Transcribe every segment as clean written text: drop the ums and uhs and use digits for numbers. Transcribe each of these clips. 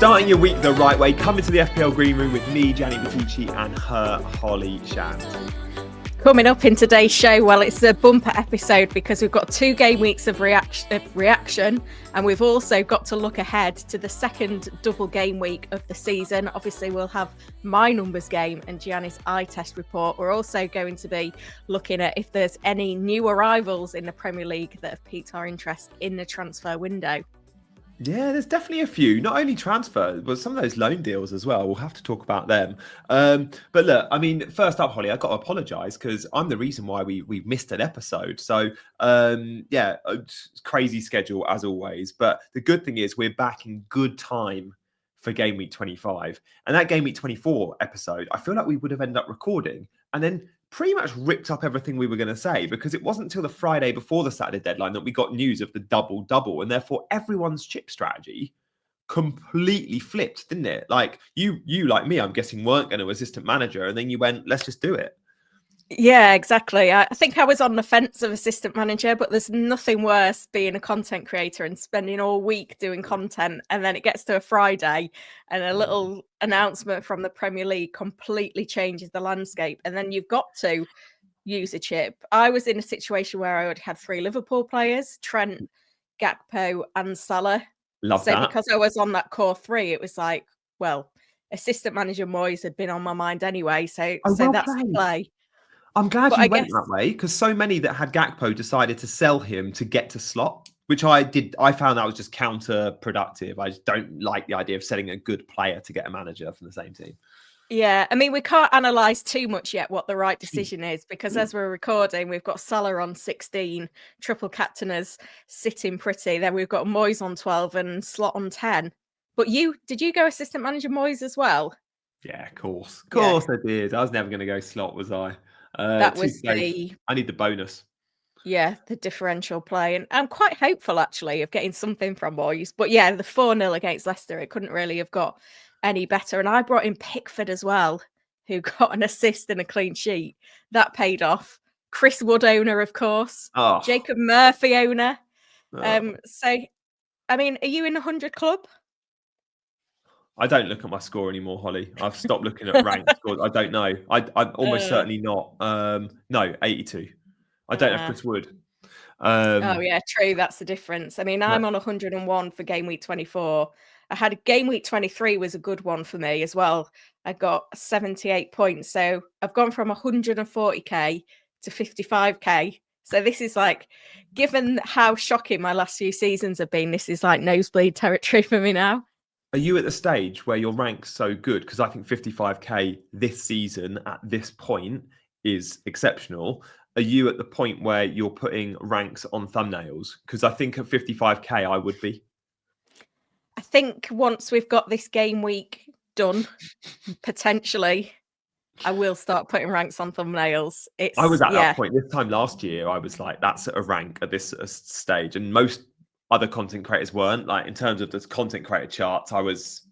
Starting your week the right way, coming to the FPL Green Room with me, Gianni and her, Holly Shand. Coming up in today's show, well, it's a bumper episode because we've got 2 game weeks of reaction, and we've also got to look ahead to the second double game week of the season. Obviously, we'll have my numbers game and Gianni's eye test report. We're also going to be looking at if there's any new arrivals in the Premier League that have piqued our interest in the transfer window. Yeah, there's definitely a few, not only transfer, but some of those loan deals as well. We'll have to talk about them. But look, I mean, first up, Holly, I've got to apologise because I'm the reason why we missed an episode. So, yeah, crazy schedule as always. But the good thing is we're back in good time for Game Week 25. And that Game Week 24 episode, I feel like we would have ended up recording and then pretty much ripped up everything we were going to say, because it wasn't until the Friday before the Saturday deadline that we got news of the double, and therefore everyone's chip strategy completely flipped, didn't it? Like you like me, I'm guessing, weren't going to assistant manager, and then you went, let's just do it. Yeah, exactly. I think I was on the fence of assistant manager, but there's nothing worse being a content creator and spending all week doing content, and then it gets to a Friday and a little announcement from the Premier League completely changes the landscape, and then you've got to use a chip. I was in a situation where I already had 3 Liverpool players, Trent, Gakpo and Salah. Love that. Because I was on that core 3, it was like, well, assistant manager Moyes had been on my mind anyway, so that's the play. I'm glad you went that way, because so many that had Gakpo decided to sell him to get to slot, which I did. I found that was just counterproductive. I just don't like the idea of selling a good player to get a manager from the same team. Yeah, I mean, we can't analyse too much yet what the right decision is, because as we're recording, we've got Salah on 16, triple captainers sitting pretty. Then we've got Moyes on 12 and Slot on 10. But did you go assistant manager Moyes as well? Yeah, of course. I did. I was never going to go Slot, was I? That was I need the bonus. Yeah, the differential play. And I'm quite hopeful, actually, of getting something from Moyes. But yeah, the 4-0 against Leicester, it couldn't really have got any better. And I brought in Pickford as well, who got an assist and a clean sheet. That paid off. Chris Wood owner, of course. Oh. Jacob Murphy owner. So, I mean, are you in the 100 club? I don't look at my score anymore, Holly. I've stopped looking at ranked scores. I don't know. I'm almost certainly not. No, 82. I don't have Chris Wood. Oh, yeah, true. That's the difference. I mean, I'm on 101 for Game Week 24. I had a Game Week 23 was a good one for me as well. I got 78 points. So I've gone from 140k to 55k. So this is like, given how shocking my last few seasons have been, this is like nosebleed territory for me now. Are you at the stage where your rank's so good? Because I think 55k this season at this point is exceptional. Are you at the point where you're putting ranks on thumbnails? Because I think at 55k I would be. I think once we've got this game week done, potentially, I will start putting ranks on thumbnails. I was at that point this time last year. I was like, that's a rank at this stage, and most other content creators weren't. Like, in terms of the content creator charts, I was,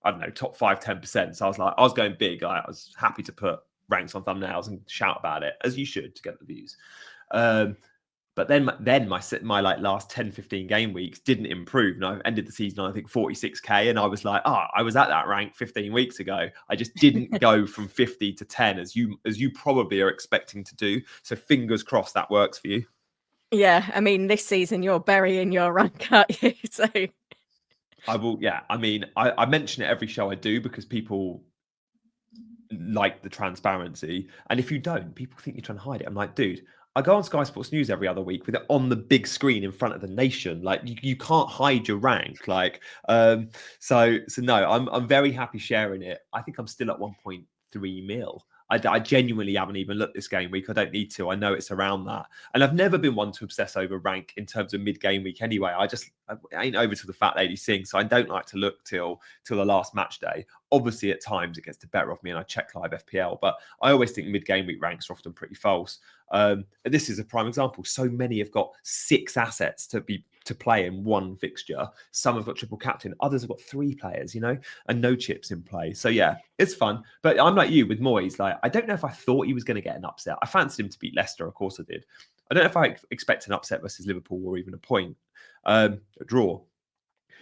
I don't know, top 5-10%. So I was like, I was going big. I was happy to put ranks on thumbnails and shout about it, as you should, to get the views. But then my like last 10-15 game weeks didn't improve, and I ended the season on, I think, 46k, and I was like, I was at that rank 15 weeks ago. I just didn't go from 50 to 10 as you probably are expecting to do. So fingers crossed that works for you. Yeah, I mean, this season you're burying your rank, aren't you? So I will. Yeah, I mean, I mention it every show I do because people like the transparency, and if you don't, people think you're trying to hide it. I'm like, dude, I go on Sky Sports News every other week with it on the big screen in front of the nation. Like, you can't hide your rank. Like, so no, I'm very happy sharing it. I think I'm still at 1.3 mil. I genuinely haven't even looked this game week. I don't need to. I know it's around that. And I've never been one to obsess over rank in terms of mid-game week anyway. I ain't over to the fat lady sing, so I don't like to look till the last match day. Obviously, at times it gets the better of me and I check live FPL, but I always think mid-game week ranks are often pretty false. This is a prime example. So many have got 6 assets to play in one fixture. Some have got triple captain, others have got 3 players, and no chips in play. So yeah, it's fun. But I'm like you with Moyes. Like, I don't know if I thought he was going to get an upset. I fancied him to beat Leicester, of course I did. I don't know if I expect an upset versus Liverpool or even a point, a draw.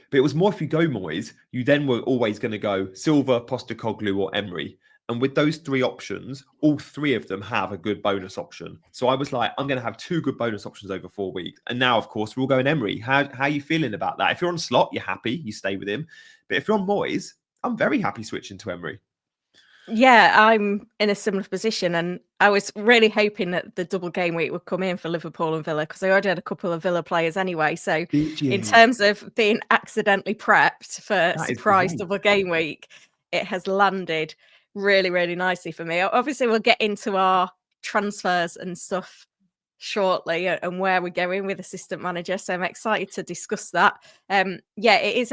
But it was more if you go Moyes, you then were always going to go Silva, Postecoglou, or Emery. And with those 3 options, all 3 of them have a good bonus option. So I was like, I'm going to have 2 good bonus options over 4 weeks. And now, of course, we're all going Emery. How are you feeling about that? If you're on Slot, you're happy, you stay with him. But if you're on Moyes, I'm very happy switching to Emery. Yeah, I'm in a similar position, and I was really hoping that the double game week would come in for Liverpool and Villa because I already had a couple of Villa players anyway. So, in terms of being accidentally prepped for surprise double game week, it has landed really, really nicely for me. Obviously, we'll get into our transfers and stuff shortly and where we're going with assistant manager. So, I'm excited to discuss that. Yeah, it is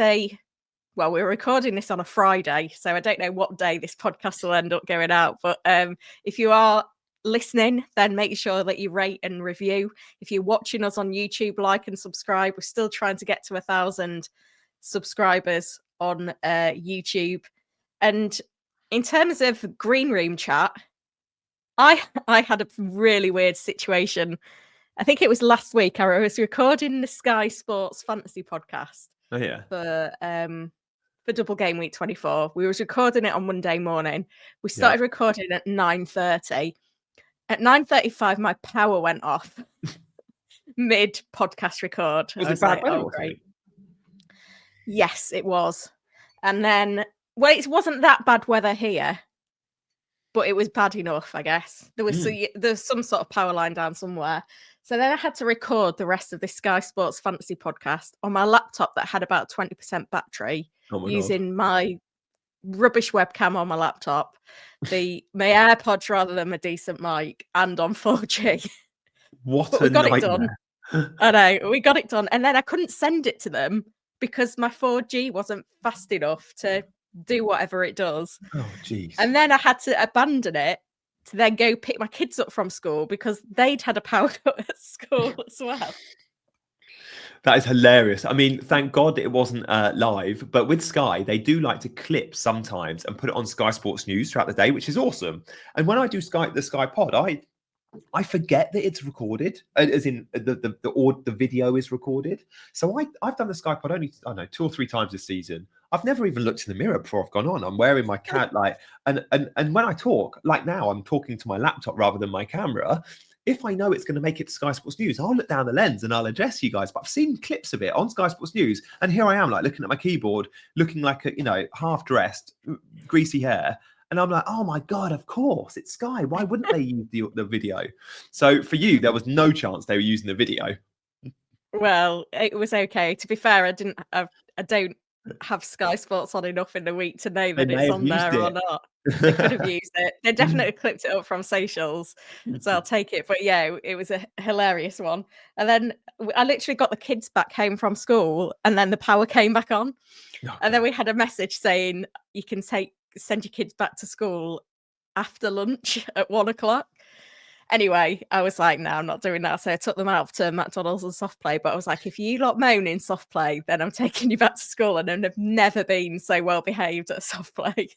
well, we're recording this on a Friday, so I don't know what day this podcast will end up going out. But if you are listening, then make sure that you rate and review. If you're watching us on YouTube, like and subscribe. We're still trying to get to 1,000 subscribers on YouTube. And in terms of Green Room chat, I had a really weird situation. I think it was last week. I was recording the Sky Sports Fantasy podcast. Oh, yeah. For Double Game Week 24. We was recording it on Monday morning. We started recording at 9:30. At 9:35, my power went off mid podcast record. Was it bad weather? Great. Yes, it was. And then, well, it wasn't that bad weather here, but it was bad enough, I guess. There's some sort of power line down somewhere. So then I had to record the rest of this Sky Sports Fantasy podcast on my laptop that had about 20% battery. Using my rubbish webcam on my laptop, my AirPods rather than a decent mic, and on 4G. What a nightmare. It done. I know, we got it done. And then I couldn't send it to them because my 4G wasn't fast enough to do whatever it does. Oh, jeez. And then I had to abandon it to then go pick my kids up from school because they'd had a power cut at school as well. That is hilarious. I mean, thank God it wasn't live, but with Sky, they do like to clip sometimes and put it on Sky Sports News throughout the day, which is awesome. And when I do the Sky Pod, I forget that it's recorded, as in the video is recorded. So I've done the Sky Pod only, I don't know, 2 or 3 times this season. I've never even looked in the mirror before I've gone on. I'm wearing my cat and when I talk, like now, I'm talking to my laptop rather than my camera. If I know it's going to make it to Sky Sports News, I'll look down the lens and I'll address you guys. But I've seen clips of it on Sky Sports News, and here I am, like looking at my keyboard, looking like half dressed, greasy hair, and I'm like, oh my God, of course, it's Sky. Why wouldn't they use the video? So for you, there was no chance they were using the video. Well, it was okay. To be fair, I don't have Sky Sports on enough in the week to know that it's on there or not. They could have used it. They definitely clipped it up from socials, so I'll take it. But yeah, it was a hilarious one. And then I literally got the kids back home from school, and then the power came back on. And then we had a message saying you can send your kids back to school after lunch at 1:00. Anyway, I was like, no, I'm not doing that. So I took them out to McDonald's and soft play. But I was like, if you lot moan in soft play, then I'm taking you back to school. And I've never been so well behaved at soft play.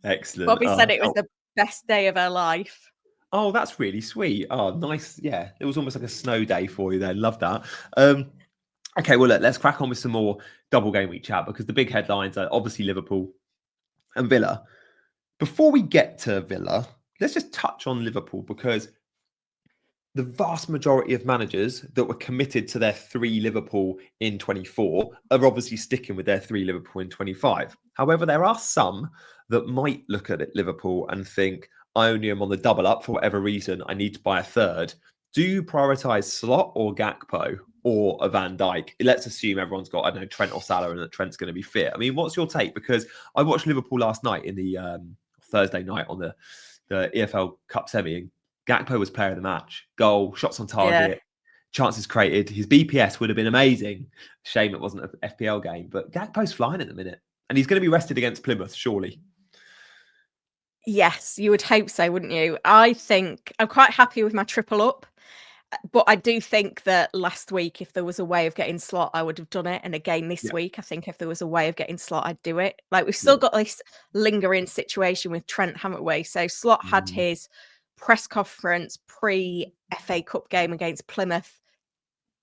Excellent. Bobby said it was the best day of her life. Oh, that's really sweet. Oh, nice. Yeah, it was almost like a snow day for you then. Love that. Okay, well, let's crack on with some more double game week chat because the big headlines are obviously Liverpool and Villa. Before we get to Villa, let's just touch on Liverpool because the vast majority of managers that were committed to their 3 Liverpool in 24 are obviously sticking with their 3 Liverpool in 25. However, there are some that might look at it, Liverpool and think, I only am on the double up for whatever reason. I need to buy a third. Do you prioritise Slot or Gakpo or a Van Dijk? Let's assume everyone's got, I don't know, Trent or Salah and that Trent's going to be fit. I mean, what's your take? Because I watched Liverpool last night in the Thursday night on the EFL Cup semi, and Gakpo was player of the match. Goal, shots on target, chances created. His BPS would have been amazing. Shame it wasn't an FPL game, but Gakpo's flying at the minute. And he's going to be rested against Plymouth, surely. Yes, you would hope so, wouldn't you? I think I'm quite happy with my triple up. But I do think that last week, if there was a way of getting Slot, I would have done it. And again, this week, I think if there was a way of getting Slot, I'd do it. Like, we've still got this lingering situation with Trent, haven't we? So Slot had his press conference pre-FA Cup game against Plymouth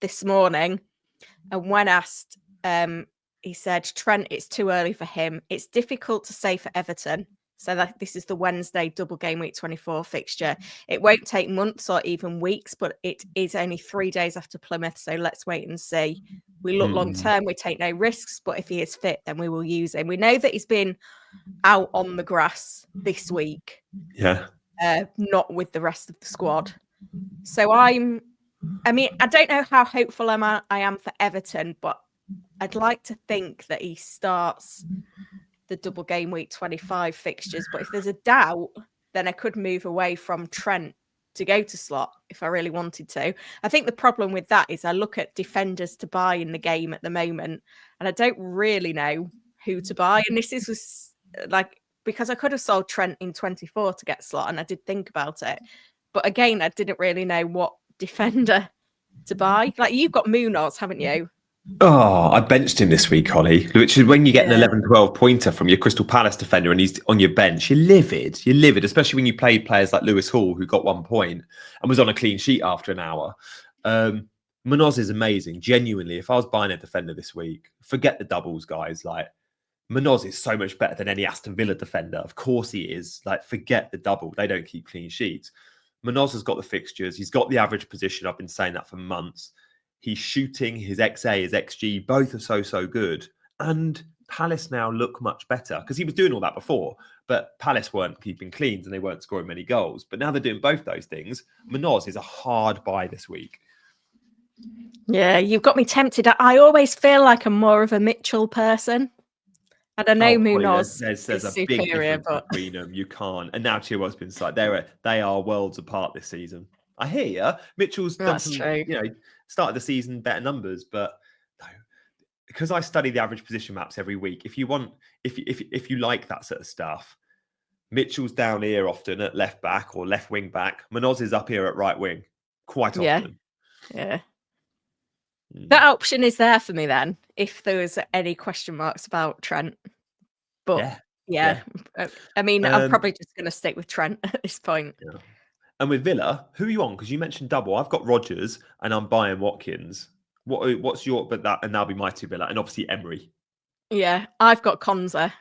this morning. And when asked, he said, Trent, it's too early for him. It's difficult to say for Everton. So that this is the Wednesday double game week 24 fixture. It won't take months or even weeks, but it is only 3 days after Plymouth. So let's wait and see. We look long term, we take no risks, but if he is fit, then we will use him. We know that he's been out on the grass this week. Yeah. Not with the rest of the squad. So I don't know how hopeful I am for Everton, but I'd like to think that he starts the double game week 25 fixtures. But if there's a doubt, then I could move away from Trent to go to Slot if I really wanted to. I think the problem with that is I look at defenders to buy in the game at the moment, and I don't really know who to buy. And this was like, because I could have sold Trent in 24 to get Slot, and I did think about it. But again, I didn't really know what defender to buy. Like, you've got Munoz, haven't you? Oh, I benched him this week, Holly, which is when you get an 11-12 pointer from your Crystal Palace defender and he's on your bench. You're livid. You're livid, especially when you played players like Lewis Hall, who got 1 point and was on a clean sheet after an hour. Munoz is amazing. Genuinely, if I was buying a defender this week, forget the doubles, guys. Like, Munoz is so much better than any Aston Villa defender. Of course he is. Like, forget the double. They don't keep clean sheets. Munoz has got the fixtures. He's got the average position. I've been saying that for months. He's shooting, his XA, his XG, both are so good. And Palace now look much better because he was doing all that before, but Palace weren't keeping cleans and they weren't scoring many goals. But now they're doing both those things. Munoz is a hard buy this week. Yeah, you've got me tempted. I always feel like I'm more of a Mitchell person. And I know Munoz there's is a superior, big difference but between them. You can't. And now Chilwell's been like they are worlds apart this season. I hear you. Mitchell's done some, started the season better numbers, but no, because I study the average position maps every week. If you if you like that sort of stuff, Mitchell's down here often at left back or left wing back. Munoz is up here at right wing quite often. Yeah. That option is there for me then, if there was any question marks about Trent. But yeah. I mean, I'm probably just going to stick with Trent at this point. Yeah. And with Villa, who are you on? Because you mentioned double. I've got Rodgers and I'm buying Watkins. What's your, but that, and that'll be my two Villa, and obviously Emery. Yeah, I've got Konza,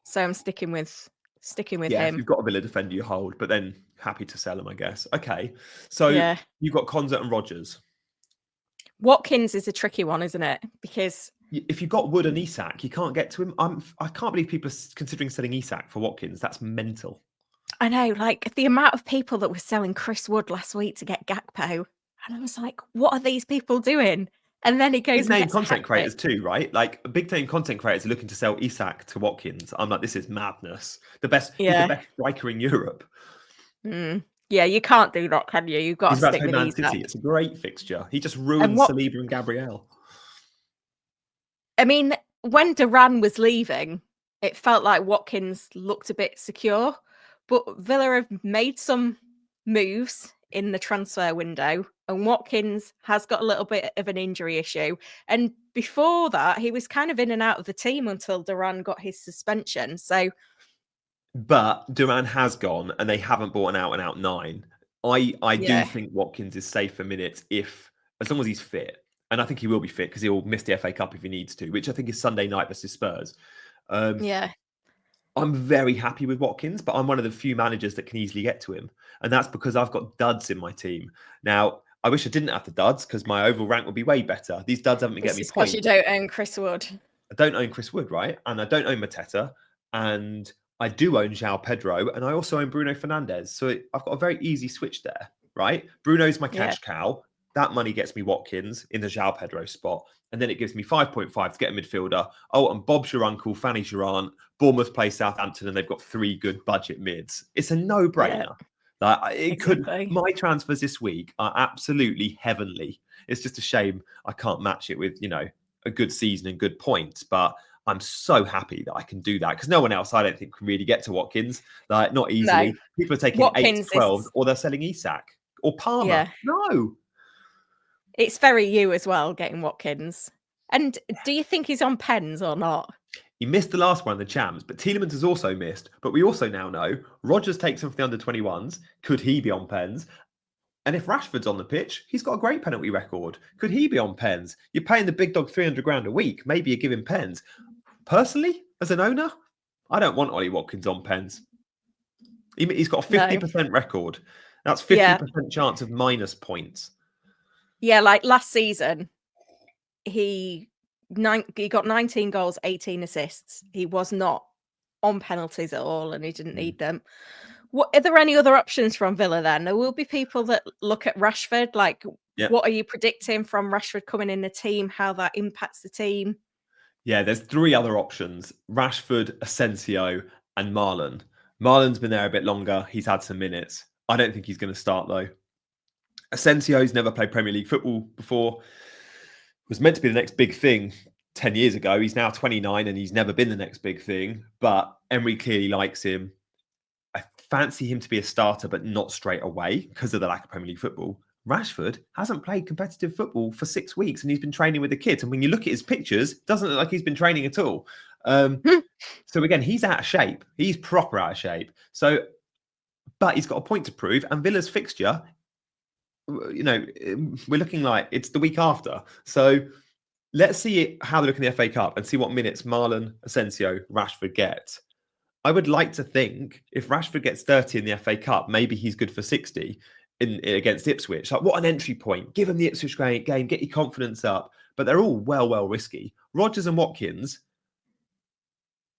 so I'm sticking with him. If you've got a Villa defender, you hold, but then happy to sell him, I guess. Okay, so you've got Konza and Rodgers. Watkins is a tricky one, isn't it? Because if you've got Wood and Isak, you can't get to him. I can't believe people are considering selling Isak for Watkins. That's mental. I know, like the amount of people that were selling Chris Wood last week to get Gakpo. And I was like, what are these people doing? And then he goes big name content creators too, right? Like big name content creators are looking to sell Isak to Watkins. I'm like, this is madness. He's the best striker in Europe. Yeah, you can't do that, can you? You've got to stick with Man City. It's a great fixture. He just ruined Saliba and Gabriel. I mean, when Duran was leaving, it felt like Watkins looked a bit secure. But Villa have made some moves in the transfer window, and Watkins has got a little bit of an injury issue. And before that, he was kind of in and out of the team until Duran got his suspension. But Duran has gone, and they haven't bought an out-and-out 9. I do think Watkins is safe for minutes as long as he's fit. And I think he will be fit because he'll miss the FA Cup if he needs to, which I think is Sunday night versus Spurs. I'm very happy with Watkins, but I'm one of the few managers that can easily get to him. And that's because I've got duds in my team. Now, I wish I didn't have the duds because my overall rank would be way better. These duds haven't been getting me points. Because you don't own Chris Wood. I don't own Chris Wood, right? And I don't own Mateta. And I do own João Pedro. And I also own Bruno Fernandes. So I've got a very easy switch there, right? Bruno's my cash cow. That money gets me Watkins in the João Pedro spot. And then it gives me 5.5 to get a midfielder. Oh, and Bob's your uncle, Fanny Gerrard. Bournemouth play Southampton, and they've got 3 good budget mids. It's a no-brainer. Like my transfers this week are absolutely heavenly. It's just a shame I can't match it with, a good season and good points. But I'm so happy that I can do that because no one else, I don't think, can really get to Watkins. Like, not easily. No. People are taking Watkins 8 to 12, or they're selling Isak or Palmer. Yeah. No. It's very you as well, getting Watkins. And do you think he's on pens or not? He missed the last one in the Champs, but Tielemans has also missed. But we also now know Rodgers takes him for the under-21s. Could he be on pens? And if Rashford's on the pitch, he's got a great penalty record. Could he be on pens? You're paying the big dog 300 grand a week. Maybe you're giving pens. Personally, as an owner, I don't want Ollie Watkins on pens. He's got a 50% record. That's 50% chance of minus points. Yeah, like last season, he got 19 goals, 18 assists. He was not on penalties at all, and he didn't need them. Are there any other options from Villa then? There will be people that look at Rashford. Like, what are you predicting from Rashford coming in the team? How that impacts the team? Yeah, there's 3 other options: Rashford, Asensio, and Marlon. Marlon's been there a bit longer. He's had some minutes. I don't think he's going to start though. Asensio's never played Premier League football before. Was meant to be the next big thing 10 years ago. He's now 29 and he's never been the next big thing. But Emery clearly likes him. I fancy him to be a starter, but not straight away because of the lack of Premier League football. Rashford hasn't played competitive football for 6 weeks and he's been training with the kids. And when you look at his pictures, it doesn't look like he's been training at all. So again, he's out of shape. He's proper out of shape. So, but he's got a point to prove. And Villa's fixture, we're looking like it's the week after. So let's see how they look in the FA Cup and see what minutes Marlon, Asensio, Rashford get. I would like to think if Rashford gets 30 in the FA Cup, maybe he's good for 60 against Ipswich. Like, what an entry point. Give him the Ipswich game, get your confidence up. But they're all well risky. Rodgers and Watkins,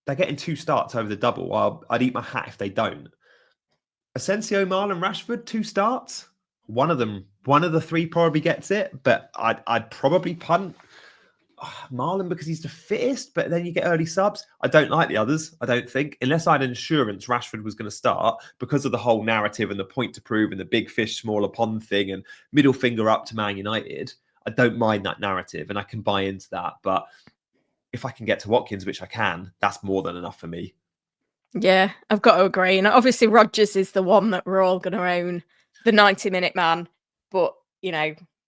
they're getting 2 starts over the double. I'd eat my hat if they don't. Asensio, Marlon, Rashford, 2 starts. One of the 3 probably gets it, but I'd probably punt Marlon because he's the fittest, but then you get early subs. I don't like the others, I don't think, unless I had insurance Rashford was going to start because of the whole narrative and the point to prove and the big fish, smaller pond thing and middle finger up to Man United. I don't mind that narrative and I can buy into that. But if I can get to Watkins, which I can, that's more than enough for me. Yeah, I've got to agree. And obviously Rodgers is the one that we're all going to own, the 90-minute man. But,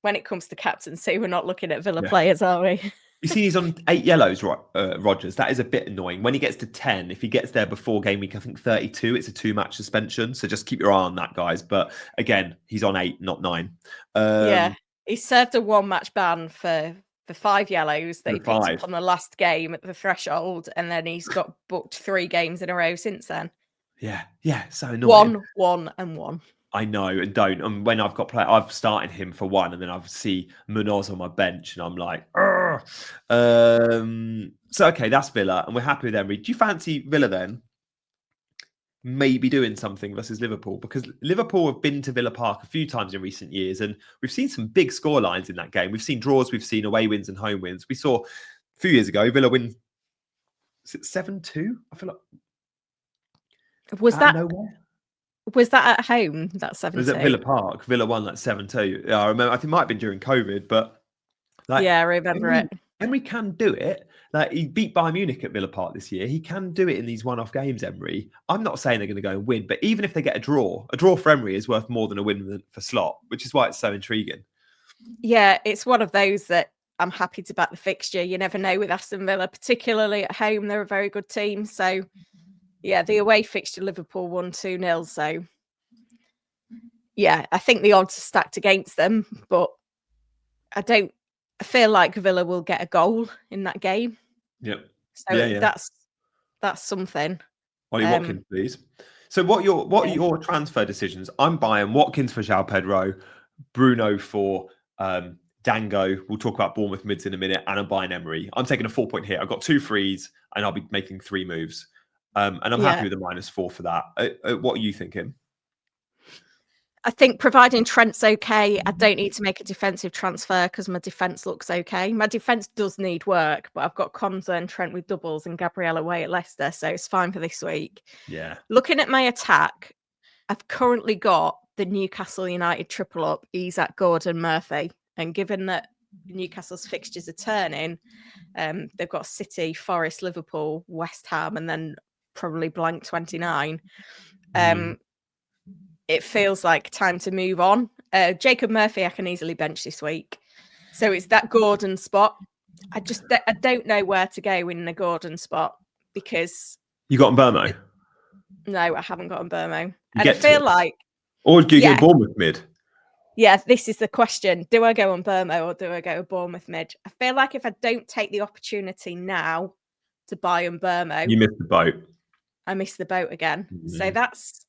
when it comes to captaincy, we're not looking at Villa players, are we? You see, he's on 8 yellows, Rodgers. That is a bit annoying. When he gets to 10, if he gets there before game week, I think 32, it's a 2-match suspension. So just keep your eye on that, guys. But again, he's on 8, not 9. He served a 1-match ban for 5 yellows that he picked up on the last game at the threshold. And then he's got booked 3 games in a row since then. Yeah, so annoying. 1, 1. I know, and don't. And when I've got I've started him for 1, and then I see Munoz on my bench, and I'm like, so okay, that's Villa, and we're happy with Emery. Do you fancy Villa then? Maybe doing something versus Liverpool, because Liverpool have been to Villa Park a few times in recent years, and we've seen some big score lines in that game. We've seen draws, we've seen away wins and home wins. We saw a few years ago Villa win. Is it 7-2? I feel like was that nowhere. Was that at home? That 7-2? It was at Villa Park. Villa won like 7-2. Yeah, I remember. I think it might have been during COVID, but I remember it. Emery can do it. Like, he beat Bayern Munich at Villa Park this year. He can do it in these one-off games, Emery. I'm not saying they're going to go and win, but even if they get a draw for Emery is worth more than a win for Slot, which is why it's so intriguing. Yeah, it's one of those that I'm happy to back the fixture. You never know with Aston Villa, particularly at home. They're a very good team. So, yeah, the away fixture, Liverpool won 2-0. So, yeah, I think the odds are stacked against them, but I feel like Villa will get a goal in that game. Yep. So that's something. Ollie Watkins, please. So what are your transfer decisions? I'm buying Watkins for João Pedro, Bruno for Dango. We'll talk about Bournemouth mids in a minute, and I'm buying Emery. I'm taking a 4-point hit. I've got 2 frees, and I'll be making 3 moves. And I'm happy with the -4 for that. What are you thinking? I think providing Trent's okay, I don't need to make a defensive transfer because my defence looks okay. My defence does need work, but I've got Konza and Trent with doubles and Gabriel away at Leicester, so it's fine for this week. Yeah. Looking at my attack, I've currently got the Newcastle United triple up, Isak, Gordon, Murphy. And given that Newcastle's fixtures are turning, they've got City, Forest, Liverpool, West Ham, and then probably blank 29. It feels like time to move on. Jacob Murphy, I can easily bench this week. So it's that Gordon spot. I don't know where to go in the Gordon spot because... You got Mbeumo? No, I haven't got Mbeumo. And I feel like... Or do you get Bournemouth mid? Yeah, this is the question. Do I go on Bournemouth or do I go Bournemouth mid? I feel like if I don't take the opportunity now to buy on Bournemouth, You missed the boat. I miss the boat again. So that's...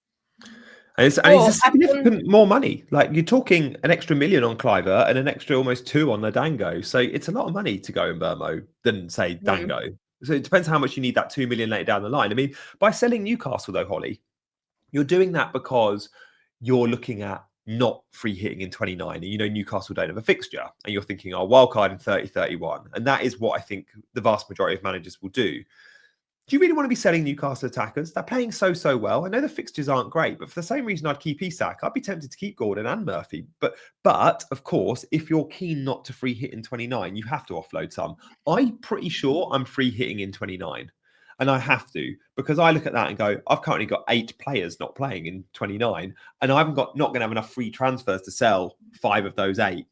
And it's a But I've done... significant more money. Like, you're talking an extra $1 million on Cliver and an extra almost 2 on the Dango. So it's a lot of money to go in Bournemouth than, say, Dango. So it depends how much you need that 2 million later down the line. I mean, by selling Newcastle, though, Holly, you're doing that because you're looking at not free hitting in 29. And you know Newcastle don't have a fixture. And you're thinking, oh, wildcard in 30, 31. And that is what I think the vast majority of managers will do. Do you really want to be selling Newcastle attackers? They're playing so well. I know the fixtures aren't great, but for the same reason I'd keep Isak, I'd be tempted to keep Gordon and Murphy. But of course, if you're keen not to free hit in 29, you have to offload some. I'm pretty sure I'm free hitting in 29. And I have to, because I look at that and go, I've currently got 8 players not playing in 29, and I'm not going to have enough free transfers to sell 5 of those 8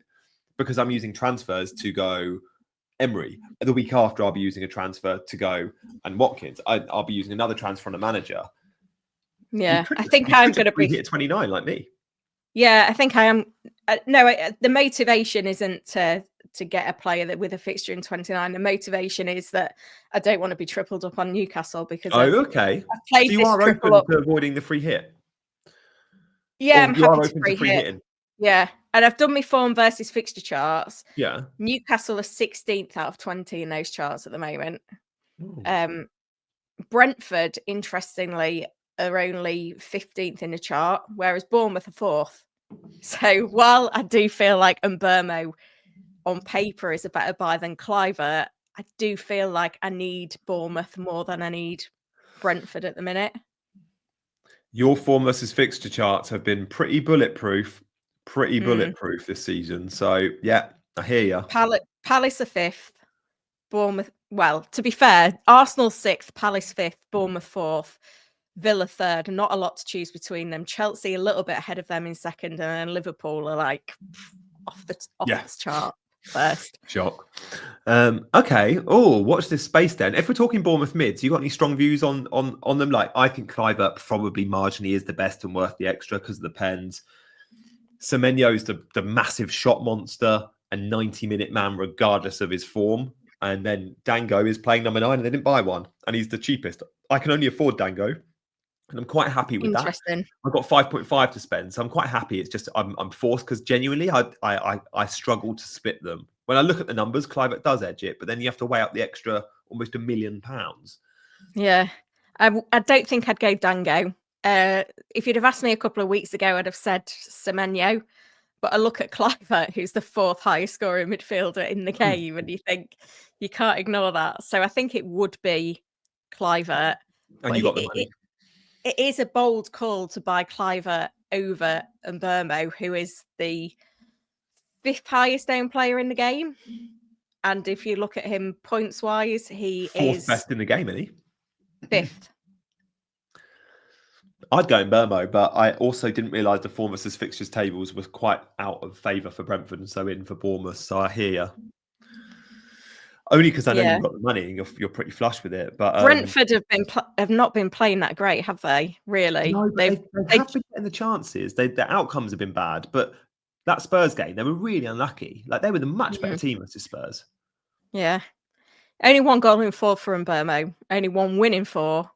because I'm using transfers to go Emery. The week after, I'll be using a transfer to go and Watkins. I'll be using another transfer on a manager. Yeah, I think I'm going to be hit 29 like me. Yeah, I think I am. No, the motivation isn't to get a player that with a fixture in 29. The motivation is that I don't want to be tripled up on Newcastle because I've played so you are open to avoiding the free hit. Yeah, I'm happy to free hitting. Yeah, and I've done my form versus fixture charts. Yeah, Newcastle are 16th out of 20 in those charts at the moment. Brentford, interestingly, are only 15th in the chart, whereas Bournemouth are 4th. So while I do feel like Mbeumo on paper is a better buy than Cliver, I do feel like I need Bournemouth more than I need Brentford at the minute. Your form versus fixture charts have been pretty bulletproof this season. So yeah, I hear you. Palace are 5th, Bournemouth. Well, to be fair, Arsenal 6th, Palace 5th, Bournemouth 4th, Villa 3rd. Not a lot to choose between them. Chelsea a little bit ahead of them in 2nd, and then Liverpool are like off this chart first. Shock. Okay. Oh, watch this space then. If we're talking Bournemouth mids, you got any strong views on them? Like, I think Cliver probably marginally is the best and worth the extra because of the pens. Semenyo's the massive shot monster and 90-minute man regardless of his form. And then Dango is playing number 9 and they didn't buy one. And he's the cheapest. I can only afford Dango. And I'm quite happy with that. I've got 5.5 to spend, so I'm quite happy. It's just I'm forced because genuinely I struggle to split them. When I look at the numbers, Clive does edge it, but then you have to weigh up the extra almost £1 million. Yeah, I don't think I'd go Dango. If you'd have asked me a couple of weeks ago, I'd have said Semenyo. But I look at Cliver, who's the 4th highest scoring midfielder in the game, and you think you can't ignore that. So I think it would be Cliver. And you got the money. It is a bold call to buy Cliver over Mbeumo, who is the 5th highest owned player in the game. And if you look at him points wise, he 4th is best in the game, isn't he? 5th. I'd go in Mbeumo, but I also didn't realise the form versus fixtures tables was quite out of favour for Brentford and so in for Bournemouth. So I hear you. Only because I know you've got the money and you're pretty flush with it. But Brentford have not been playing that great, have they? Really? No, they've been getting the chances. The outcomes have been bad, but that Spurs game, they were really unlucky. Like, they were the much better team versus Spurs. Yeah. Only 1 goal in 4 for Mbeumo. Only 1 win in 4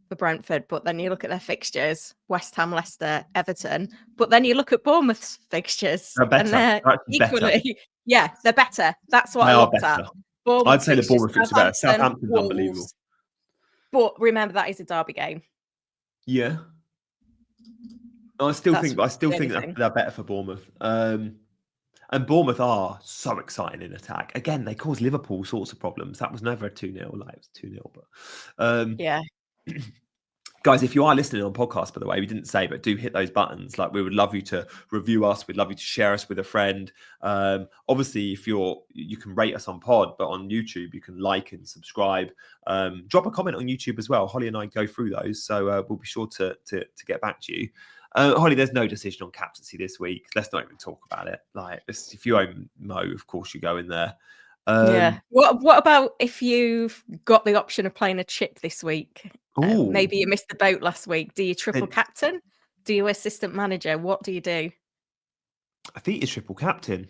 for Brentford. But then you look at their fixtures: West Ham, Leicester, Everton. But then you look at Bournemouth's fixtures, they're better. And they're equally, yeah, they're better. That's what I looked at. I'd say the Bournemouth fixtures are better. Southampton's unbelievable. But remember, that is a derby game. Yeah. I still think that they're better for Bournemouth. And Bournemouth are so exciting in attack. Again, they cause Liverpool sorts of problems. That was never a 2-0. Like, it was 2-0. But yeah. Guys, if you are listening on podcast, by the way, we didn't say, but do hit those buttons. Like, we would love you to review us. We'd love you to share us with a friend. Obviously, if you can rate us on pod, but on YouTube, you can like and subscribe. Drop a comment on YouTube as well. Holly and I go through those, so we'll be sure to get back to you. Holly, there's no decision on captaincy this week. Let's not even talk about it. Like, if you own Mo, of course you go in there. Yeah. What about if you've got the option of playing a chip this week? Maybe you missed the boat last week. Do you triple captain? Do you assistant manager? What do you do? I think it's triple captain.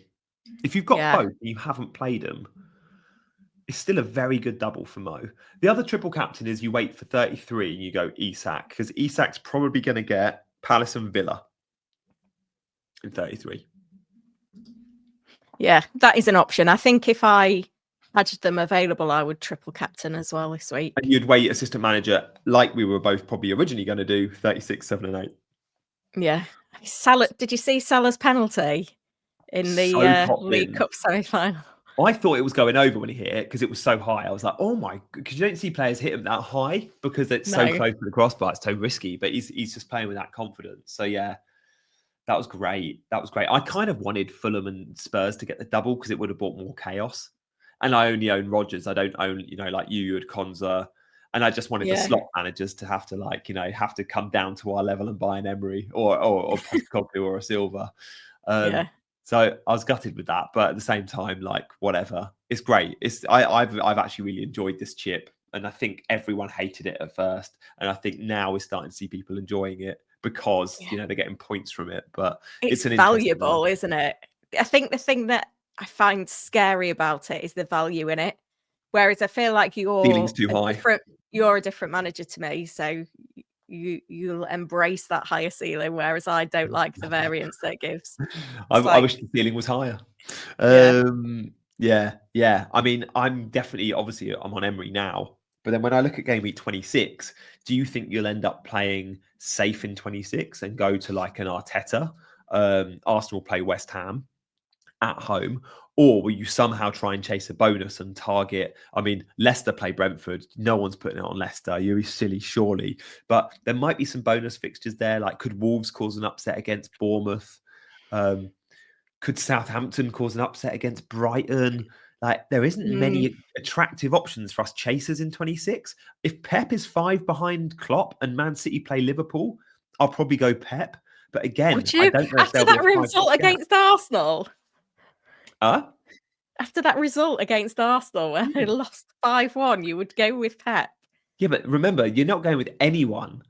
If you've got Yeah. both and you haven't played them, it's still a very good double for Mo. The other triple captain is you wait for 33 and you go Isak, because Isak's probably going to get Palace and Villa in 33. Yeah, that is an option. I think if I had them available, I would triple captain as well this week. And you'd wait assistant manager like we were both probably originally going to do, 36, 7 and 8. Yeah. Salah, did you see Salah's penalty in the League Cup semi-final? I thought it was going over when he hit it because it was so high. I was like, oh my, because you don't see players hit him that high because it's so close to the crossbar. It's so risky, but he's just playing with that confidence. So yeah, that was great. That was great. I kind of wanted Fulham and Spurs to get the double because it would have brought more chaos. And I only own Rodgers. I don't own, like you had Konza. And I just wanted the slot managers to have to have to come down to our level and buy an Emery or Postecoglou or a Silva. So I was gutted with that, but at the same time, whatever, it's great. I've actually really enjoyed this chip, and I think everyone hated it at first, and I think now we're starting to see people enjoying it because they're getting points from it. But it's valuable, isn't it? I think the thing that I find scary about it is the value in it. Whereas I feel like ceiling's too high. You're a different manager to me, so you'll embrace that higher ceiling, whereas I don't like the variance that it gives. I wish the ceiling was higher. Yeah. I mean, I'm on Emery now, but then when I look at game week 26, do you think you'll end up playing safe in 26 and go to like an Arteta? Arsenal play West Ham at home, or will you somehow try and chase a bonus and target? I mean, Leicester play Brentford. No one's putting it on Leicester. You're silly, surely. But there might be some bonus fixtures there. Like, could Wolves cause an upset against Bournemouth? Could Southampton cause an upset against Brighton? Like, there isn't many attractive options for us chasers in 26. If Pep is 5 behind Klopp and Man City play Liverpool, I'll probably go Pep. But again, I don't know after that result against Arsenal. After that result against Arsenal, where they lost 5-1, you would go with Pep. Yeah, but remember, you're not going with anyone.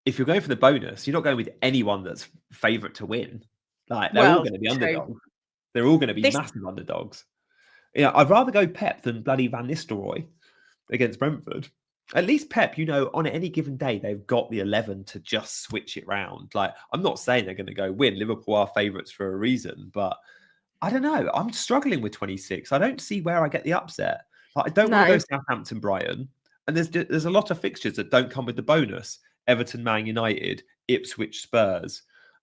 If you're going for the bonus, you're not going with anyone that's favourite to win. They're all going to be underdogs. They're all going to be massive underdogs. Yeah, I'd rather go Pep than bloody Van Nistelrooy against Brentford. At least Pep, on any given day, they've got the 11 to just switch it round. I'm not saying they're going to go win. Liverpool are favourites for a reason, but I don't know. I'm struggling with 26. I don't see where I get the upset. I don't want to go Southampton, Brighton. And there's a lot of fixtures that don't come with the bonus. Everton, Man United, Ipswich, Spurs,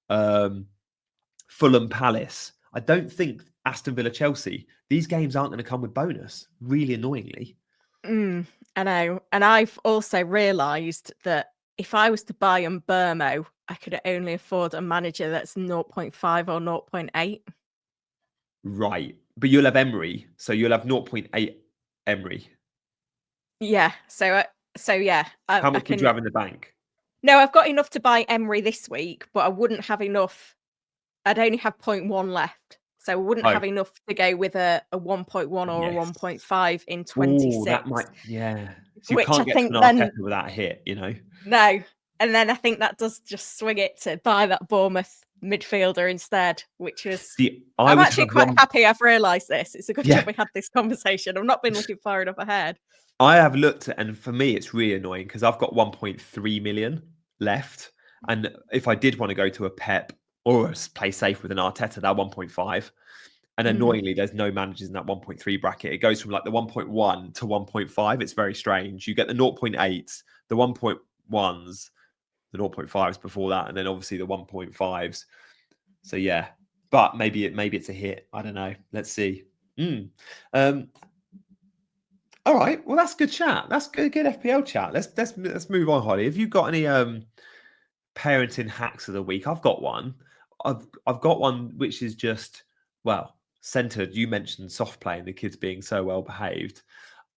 Fulham, Palace. I don't think Aston Villa, Chelsea. These games aren't going to come with bonus, really annoyingly. I know. And I've also realised that if I was to buy on Burmo, I could only afford a manager that's 0.5 or 0.8. Right. But you'll have Emery. So you'll have 0.8 Emery. Yeah. So yeah. How much would you have in the bank? No, I've got enough to buy Emery this week, but I wouldn't have enough. I'd only have 0.1 left. So I wouldn't have enough to go with a 1.1 or a 1.5 in 26. Ooh, that might, yeah. So you can't get to an Arteta without a hit, No. And then I think that does just swing it to buy that Bournemouth midfielder instead, which is... I'm actually quite happy I've realised this. It's a good job we had this conversation. I've not been looking far enough ahead. I have looked, and for me, it's really annoying because I've got 1.3 million left. And if I did want to go to a Pep or play safe with an Arteta, that 1.5. And annoyingly, there's no managers in that 1.3 bracket. It goes from the 1.1 to 1.5. It's very strange. You get the 0.8s, the 1.1s, the 0.5s before that, and then obviously the 1.5s. So yeah, but maybe it's a hit. I don't know. Let's see. All right. Well, that's good chat. That's good FPL chat. Let's move on, Holly. Have you got any parenting hacks of the week? I've got one. I've got one which is just centered. You mentioned soft play and the kids being so well behaved.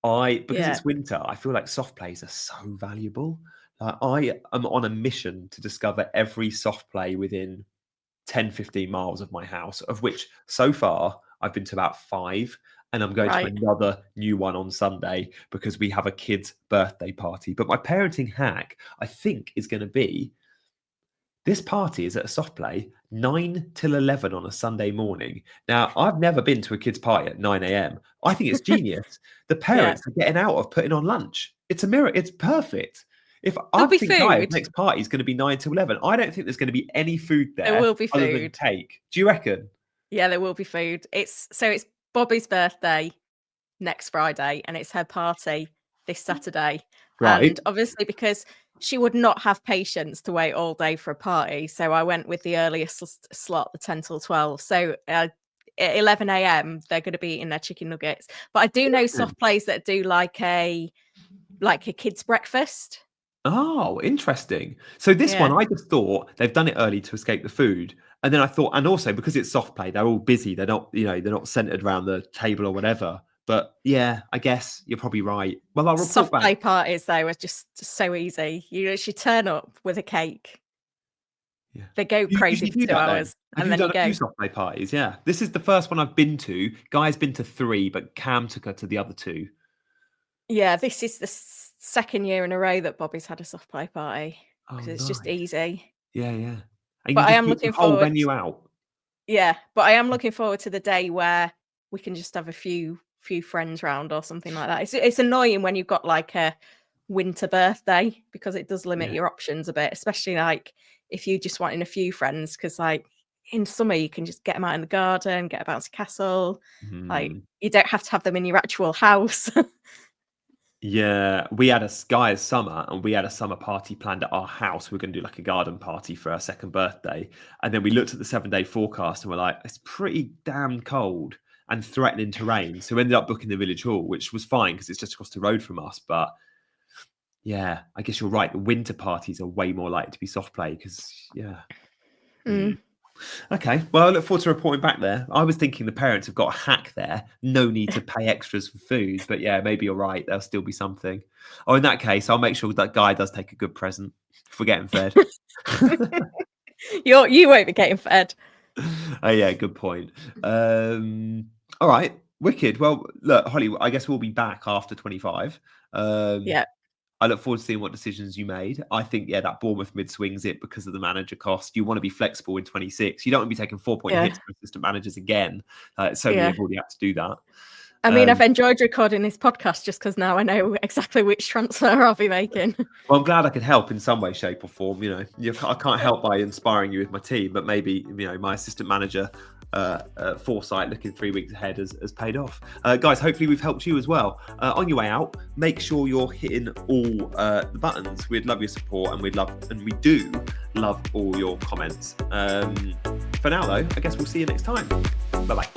Because it's winter, I feel like soft plays are so valuable. I am on a mission to discover every soft play within 10, 15 miles of my house, of which so far I've been to about 5. And I'm going to another new one on Sunday because we have a kid's birthday party. But my parenting hack, I think, is going to be This party is at a soft play 9 till 11 on a Sunday morning. Now, I've never been to a kid's party at 9 a.m. I think it's genius. The parents are getting out of putting on lunch. It's a mirror. It's perfect. If I There'll be think Guy's food. next party is going to be 9 to 11, I don't think there's going to be any food there. There will be other than food. cake. Do you reckon? Yeah, there will be food. It's Bobby's birthday next Friday, and it's her party this Saturday. Right. And obviously, because she would not have patience to wait all day for a party, so I went with the earliest slot, the 10 till 12. So at 11 a.m. they're going to be eating their chicken nuggets. But I do know soft plays that do like a kid's breakfast. Oh, interesting. So this one, I just thought they've done it early to escape the food. And then I thought, and also because it's soft play, they're all busy. They're not, they're not centered around the table or whatever. But yeah, I guess you're probably right. Well, I'll report Soft back. play parties, though, are just so easy. You literally turn up with a cake. Yeah. They go crazy for 2 hours. And then you go. Soft play parties, yeah. This is the first one I've been to. Guy's been to 3, but Cam took her to the other 2. Yeah, this is the second year in a row that Bobby's had a soft play party because it's just easy. Yeah. And but I am looking forward. Whole venue out. Yeah, but I am looking forward to the day where we can just have a few friends round or something like that. It's annoying when you've got like a winter birthday because it does limit your options a bit, especially like if you just wanting a few friends, because like in summer you can just get them out in the garden, get a bouncy castle. Like you don't have to have them in your actual house. Yeah, we had a Guy's summer and we had a summer party planned at our house. We're going to do like a garden party for our second birthday. And then we looked at the 7-day forecast and we're like, it's pretty damn cold and threatening to rain. So we ended up booking the village hall, which was fine because it's just across the road from us. But yeah, I guess you're right. The winter parties are way more likely to be soft play because, Okay, well, I look forward to reporting back there. I was thinking the parents have got a hack there. No need to pay extras for food. But yeah, maybe you're right. There'll still be something. Oh, in that case, I'll make sure that Guy does take a good present if we're getting fed. You won't be getting fed. Oh, yeah, good point. All right, wicked. Well, look, Holly, I guess we'll be back after 25. Yeah. I look forward to seeing what decisions you made. I think, that Bournemouth mid swings it because of the manager cost. You want to be flexible in 26. You don't want to be taking 4-point hits for assistant managers again. So many have already had to do that. I mean, I've enjoyed recording this podcast just because now I know exactly which transfer I'll be making. Well, I'm glad I could help in some way, shape or form. I can't help by inspiring you with my team, but maybe, my assistant manager foresight looking 3 weeks ahead has paid off. Guys, hopefully we've helped you as well. On your way out, make sure you're hitting all the buttons. We'd love your support and we do love all your comments. For now though, I guess we'll see you next time. Bye-bye.